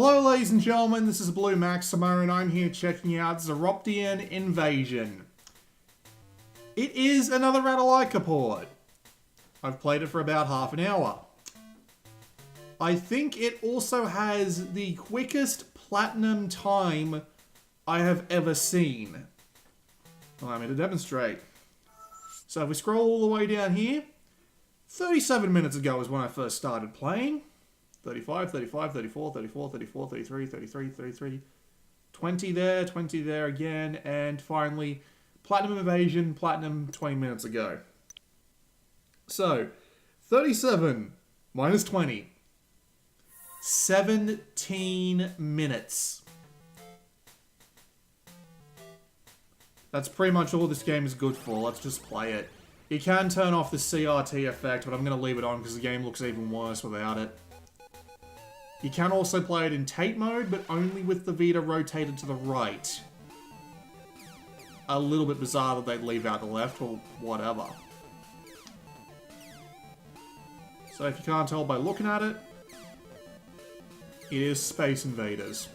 Hello ladies and gentlemen, this is Blue Maximo and I'm here checking out Zeroptian Invasion. It is another Ratalaika port. I've played it for about half an hour. I think it also has the quickest platinum time I have ever seen. Allow me to demonstrate. So if we scroll all the way down here, 37 minutes ago is when I first started playing. 35, 35, 34, 34, 34, 33, 33, 33, 20 there, 20 there again, and finally, Platinum Invasion, Platinum 20 minutes ago. So, 37 minus 20. 17 minutes. That's pretty much all this game is good for. Let's just play it. You can turn off the CRT effect, but I'm going to leave it on because the game looks even worse without it. You can also play it in tape mode, but only with the Vita rotated to the right. A little bit bizarre that they'd leave out the left, or whatever. So if you can't tell by looking at it, it is Space Invaders.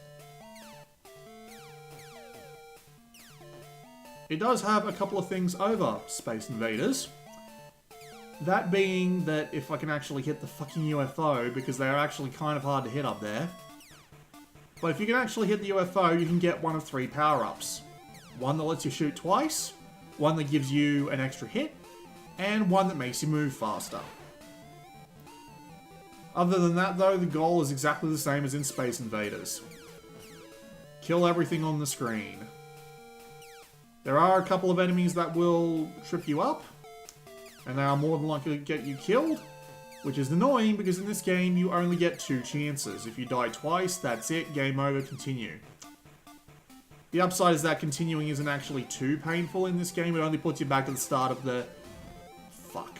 It does have a couple of things over Space Invaders. That being that if I can actually hit the fucking UFO, because they are actually kind of hard to hit up there. But if you can actually hit the UFO, you can get one of 3 power-ups. One that lets you shoot twice, one that gives you an extra hit, and one that makes you move faster. Other than that though, the goal is exactly the same as in Space Invaders. Kill everything on the screen. There are a couple of enemies that will trip you up, and they are more than likely to get you killed, which is annoying because in this game you only get 2 chances. If you die twice, that's it, game over, continue. The upside is that continuing isn't actually too painful in this game, it only puts you back to the start of the... Fuck.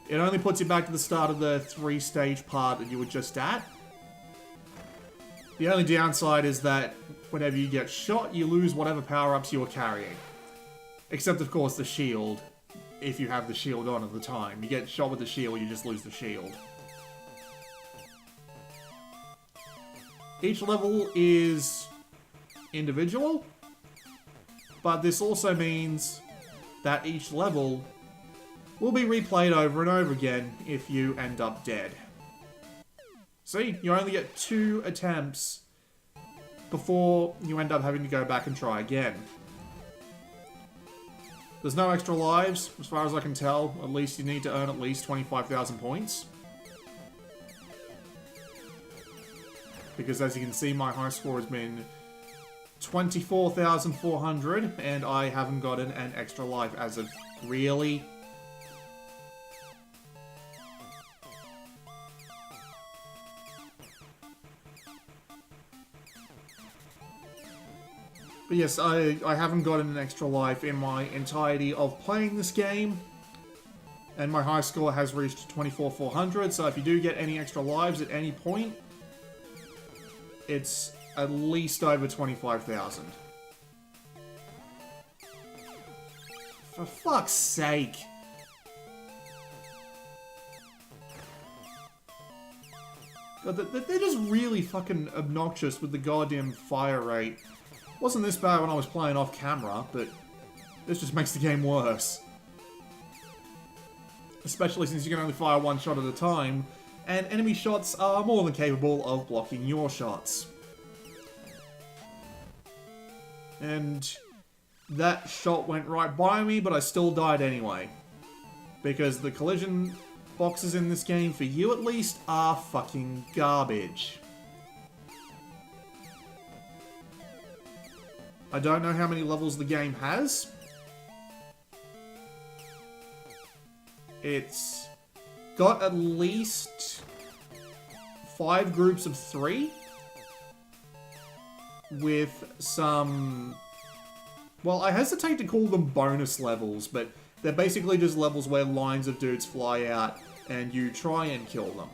It only puts you back to the start of the 3-stage part that you were just at. The only downside is that whenever you get shot, you lose whatever power-ups you were carrying. Except, of course, the shield. If you have the shield on at the time. You get shot with the shield, you just lose the shield. Each level is individual, but this also means that each level will be replayed over and over again if you end up dead. See, you only get 2 attempts before you end up having to go back and try again. There's no extra lives, as far as I can tell. At least you need to earn at least 25,000 points. Because as you can see, my high score has been 24,400, and I haven't gotten an extra life as of... Really? But yes, I haven't gotten an extra life in my entirety of playing this game. And my high score has reached 24,400, so if you do get any extra lives at any point, it's at least over 25,000. For fuck's sake! God, they're just really fucking obnoxious with the goddamn fire rate. Wasn't this bad when I was playing off camera, but this just makes the game worse. Especially since you can only fire 1 shot at a time, and enemy shots are more than capable of blocking your shots. And that shot went right by me, but I still died anyway. Because the collision boxes in this game, for you at least, are fucking garbage. I don't know how many levels the game has. It's got at least 5 groups of 3. With some... Well, I hesitate to call them bonus levels, but they're basically just levels where lines of dudes fly out and you try and kill them.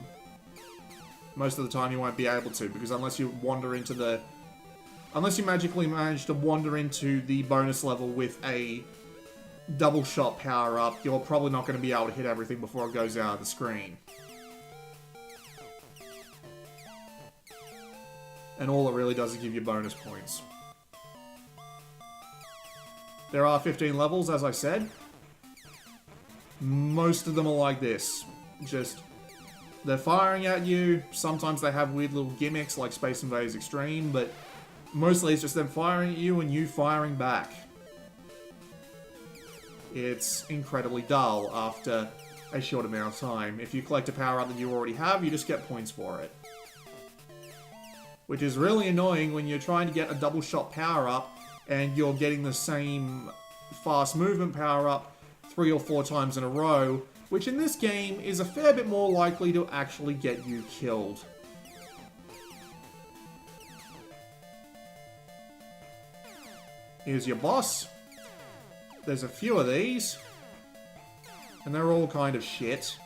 Most of the time you won't be able to, because unless you wander into the... Unless you magically manage to wander into the bonus level with a double shot power up, you're probably not going to be able to hit everything before it goes out of the screen. and all it really does is give you bonus points. There are 15 levels, as I said. Most of them are like this. Just, they're firing at you. Sometimes they have weird little gimmicks like Space Invaders Extreme, but mostly it's just them firing at you and you firing back. It's incredibly dull after a short amount of time. If you collect a power-up that you already have, you just get points for it. Which is really annoying when you're trying to get a double shot power-up and you're getting the same fast movement power-up 3 or 4 times in a row, which in this game is a fair bit more likely to actually get you killed. Here's your boss. There's a few of these, and they're all kind of shit.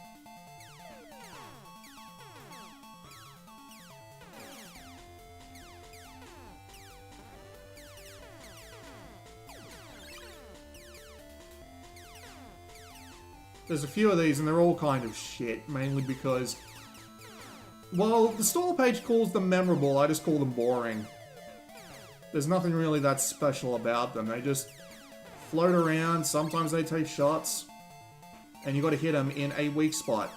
There's a few of these, and they're all kind of shit, mainly because, well, the store page calls them memorable, I just call them boring. There's nothing really that special about them, they just float around, sometimes they take shots, and you gotta hit them in a weak spot.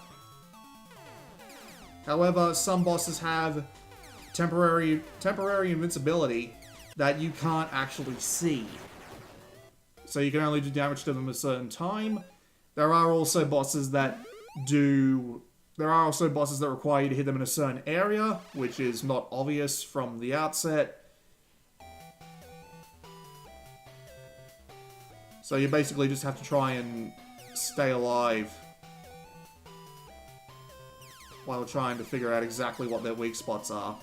However, some bosses have temporary invincibility that you can't actually see. So you can only do damage to them at a certain time. There are also bosses that require you to hit them in a certain area, which is not obvious from the outset. So you basically just have to try and stay alive while trying to figure out exactly what their weak spots are.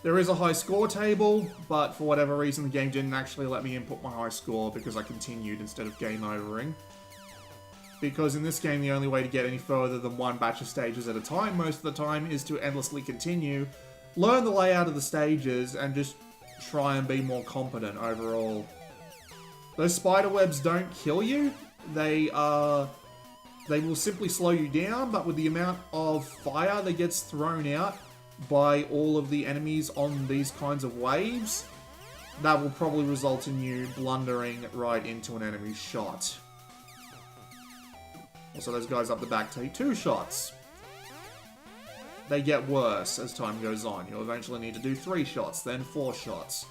There is a high score table, but for whatever reason the game didn't actually let me input my high score because I continued instead of game overing. Because in this game the only way to get any further than one batch of stages at a time most of the time is to endlessly continue, learn the layout of the stages, and just try and be more competent overall. Those spider webs don't kill you, they will simply slow you down, but with the amount of fire that gets thrown out by all of the enemies on these kinds of waves, that will probably result in you blundering right into an enemy's shot. Also, those guys up the back take 2 shots. They get worse as time goes on. You'll eventually need to do 3 shots, then 4 shots.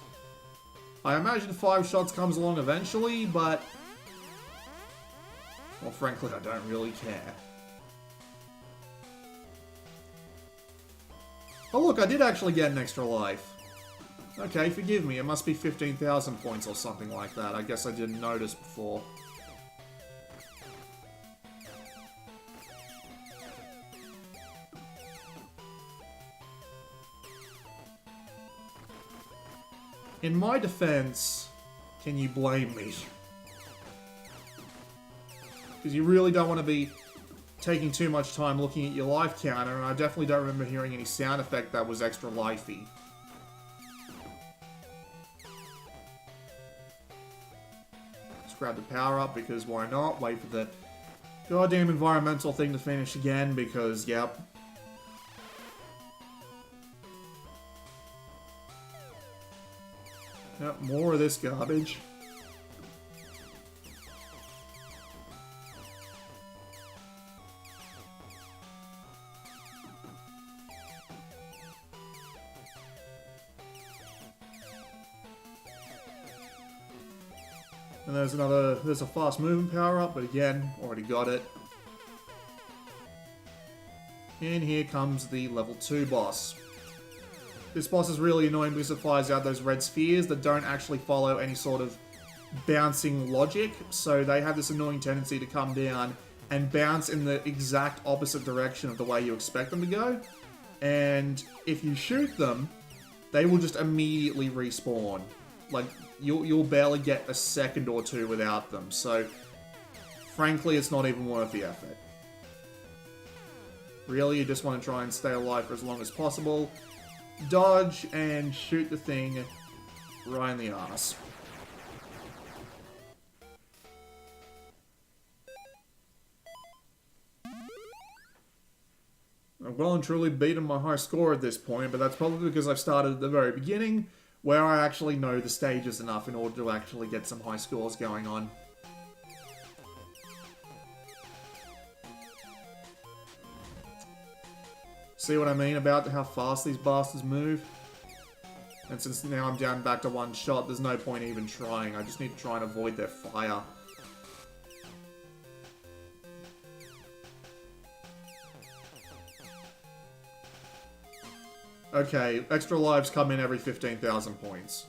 I imagine 5 shots comes along eventually, but well, frankly, I don't really care. Oh look, I did actually get an extra life. Okay, forgive me, it must be 15,000 points or something like that. I guess I didn't notice before. In my defense, can you blame me? Because you really don't want to be taking too much time looking at your life counter, and I definitely don't remember hearing any sound effect that was extra lifey. Let's grab the power up, because why not? Wait for the goddamn environmental thing to finish again, because, yep. Yep, more of this garbage. And there's a fast movement power up, but again, already got it. And here comes the level 2 boss. This boss is really annoying because it fires out those red spheres that don't actually follow any sort of bouncing logic, so they have this annoying tendency to come down and bounce in the exact opposite direction of the way you expect them to go. And if you shoot them, they will just immediately respawn. Like, you'll barely get a second or 2 without them, so frankly, it's not even worth the effort. Really, you just want to try and stay alive for as long as possible, dodge, and shoot the thing right in the arse. I've well and truly beaten my high score at this point, but that's probably because I've started at the very beginning, where I actually know the stages enough in order to actually get some high scores going on. See what I mean about how fast these bastards move? And since now I'm down back to one shot, there's no point even trying. I just need to try and avoid their fire. Okay, extra lives come in every 15,000 points.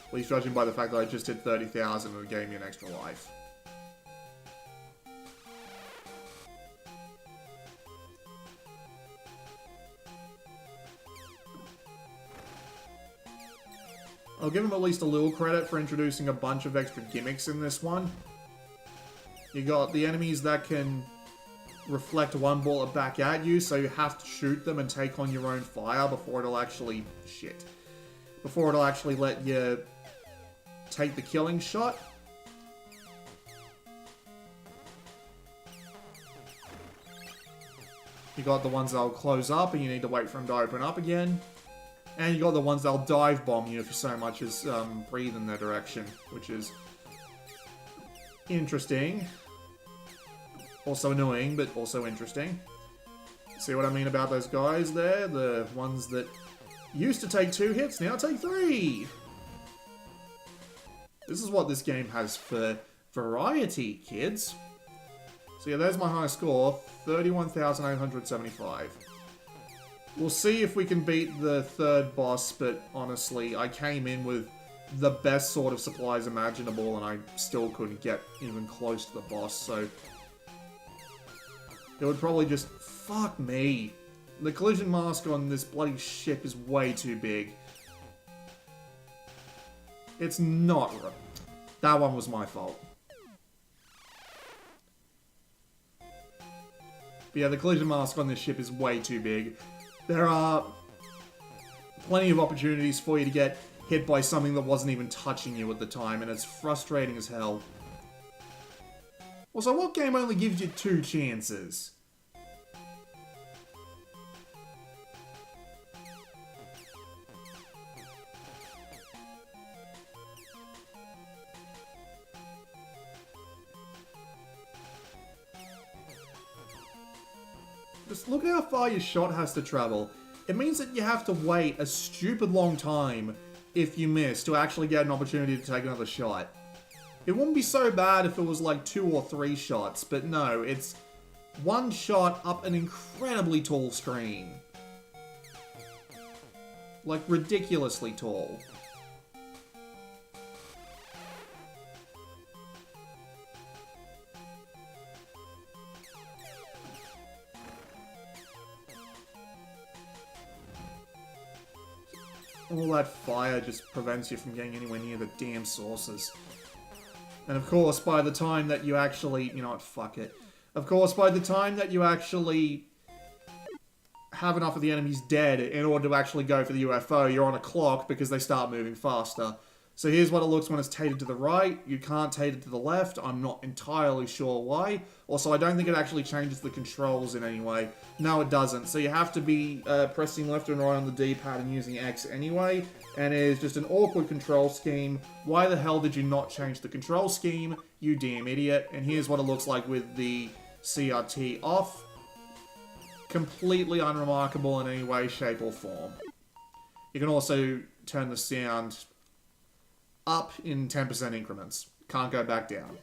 At least judging by the fact that I just hit 30,000 and it gave me an extra life. I'll give him at least a little credit for introducing a bunch of extra gimmicks in this one. You got the enemies that can reflect one bullet back at you, so you have to shoot them and take on your own fire before it'll actually... shit. Before it'll actually let you take the killing shot. You got the ones that'll close up and you need to wait for them to open up again. And you got the ones that'll dive bomb you if you so much as breathe in their direction, which is interesting. Also annoying, but also interesting. See what I mean about those guys there? The ones that used to take 2 hits, now take 3! This is what this game has for variety, kids. So yeah, there's my high score, 31,875. We'll see if we can beat the 3rd boss, but honestly, I came in with the best sort of supplies imaginable, and I still couldn't get even close to the boss, so... it would probably just... fuck me. The collision mask on this bloody ship is way too big. It's not... that one was my fault. But yeah, the collision mask on this ship is way too big. There are plenty of opportunities for you to get hit by something that wasn't even touching you at the time, and it's frustrating as hell. Also, what game only gives you 2 chances? Just look at how far your shot has to travel. It means that you have to wait a stupid long time if you miss to actually get an opportunity to take another shot. It wouldn't be so bad if it was like 2 or 3 shots, but no, it's 1 shot up an incredibly tall screen. Like, ridiculously tall. All that fire just prevents you from getting anywhere near the damn sources. And of course, by the time that you actually... you know what, fuck it. Of course, by the time that you actually have enough of the enemies dead in order to actually go for the UFO, you're on a clock because they start moving faster. So here's what it looks when it's tated to the right. You can't tate it to the left. I'm not entirely sure why. Also, I don't think it actually changes the controls in any way. No, it doesn't. So you have to be pressing left and right on the D-pad and using X anyway. And it is just an awkward control scheme. Why the hell did you not change the control scheme, you damn idiot? And here's what it looks like with the CRT off. Completely unremarkable in any way, shape, or form. You can also turn the sound up in 10% increments. Can't go back down.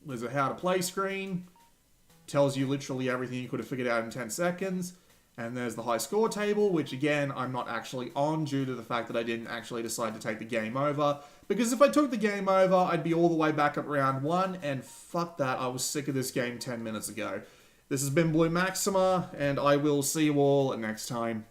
There's a how to play screen. Tells you literally everything you could have figured out in 10 seconds. And there's the high score table, which again, I'm not actually on due to the fact that I didn't actually decide to take the game over. Because if I took the game over, I'd be all the way back at round 1, and fuck that, I was sick of this game 10 minutes ago. This has been Blue Maxima, and I will see you all next time.